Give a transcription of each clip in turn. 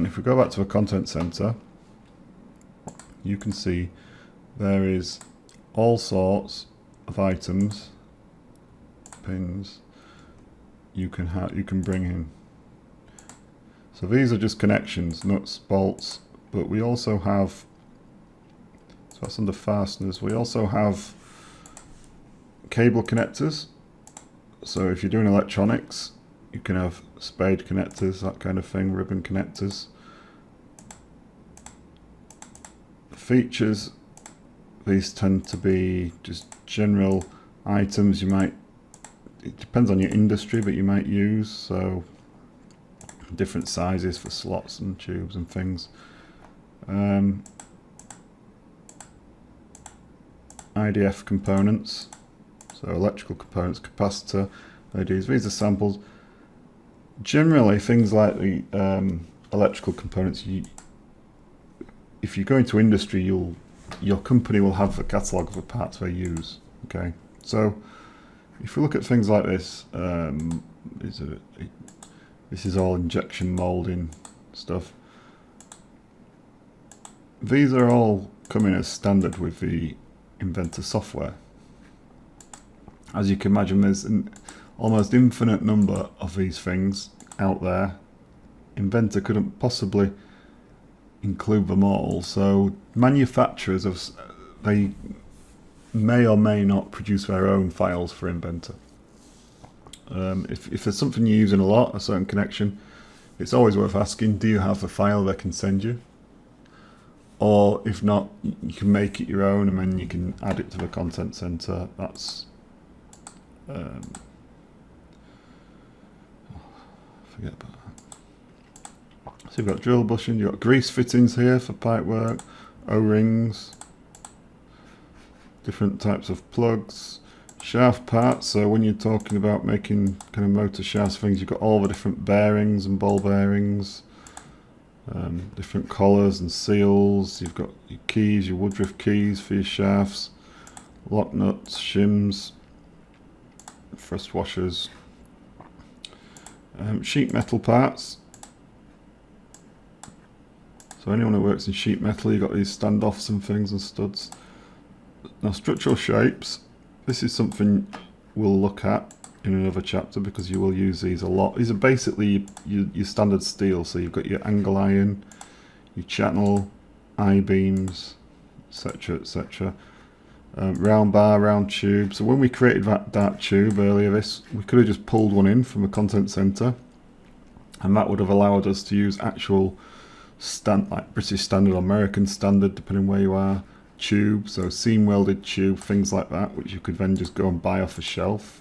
And if we go back to a content center, you can see there is all sorts of items, pins you can bring in. So these are just connections, nuts, bolts, but we also have, so that's under fasteners, we also have cable connectors. So if you're doing electronics, you can have spade connectors, that kind of thing, ribbon connectors. Features, these tend to be just general items you might, it depends on your industry, but you might use, so different sizes for slots and tubes and things. IDF components, so electrical components, capacitor, LEDs, these are samples. Generally things like the electrical components, if you go into industry, your company will have a catalogue of the parts they use. Okay, so if we look at things like this, this is all injection molding stuff. These are all coming as standard with the Inventor software. As you can imagine, there's an almost infinite number of these things out there. Inventor couldn't possibly include them all, so manufacturers they may or may not produce their own files for Inventor. If there's something you're using a lot, a certain connection, it's always worth asking, do you have a file they can send you? Or if not, you can make it your own and then you can add it to the content center. That's forget about that. So you've got drill bushing, you've got grease fittings here for pipe work, O-rings, different types of plugs, shaft parts. So when you're talking about making kind of motor shafts things, you've got all the different bearings and ball bearings, different collars and seals. You've got your keys, your Woodruff keys for your shafts, lock nuts, shims, thrust washers, sheet metal parts. So anyone who works in sheet metal, you've got these standoffs and things and studs. Now structural shapes, this is something we'll look at in another chapter because you will use these a lot. These are basically your standard steel, so you've got your angle iron, your channel, I-beams, etc, etc. Round bar, round tube. So when we created that dart tube earlier, we could have just pulled one in from a content center, and that would have allowed us to use actual like British standard or American standard, depending where you are, tube, so seam welded tube, things like that, which you could then just go and buy off a shelf.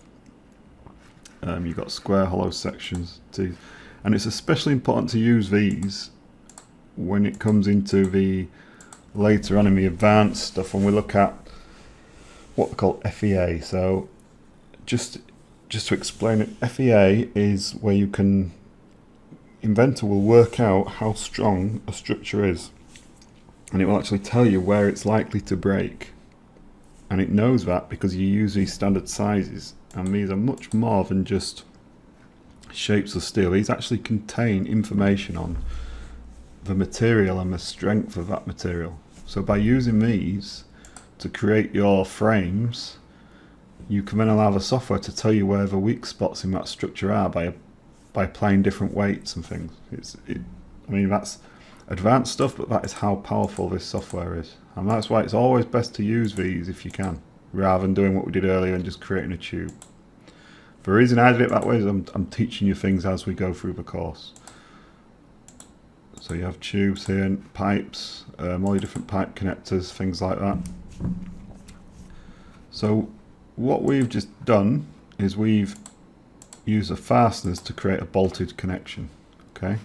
You've got square hollow sections too, and it's especially important to use these when it comes into the later on in the advanced stuff, when we look at what we call FEA. So just to explain it, FEA is where you can, Inventor will work out how strong a structure is, and it will actually tell you where it's likely to break, and it knows that because you use these standard sizes, and these are much more than just shapes of steel. These actually contain information on the material and the strength of that material. So by using these to create your frames, you can then allow the software to tell you where the weak spots in that structure are by applying different weights and things. I mean, that's advanced stuff, but that is how powerful this software is, and that's why it's always best to use these if you can, rather than doing what we did earlier and just creating a tube. The reason I did it that way is I'm teaching you things as we go through the course. So you have tubes here and pipes, all your different pipe connectors, things like that. So what we've just done is we've used the fasteners to create a bolted connection. Okay,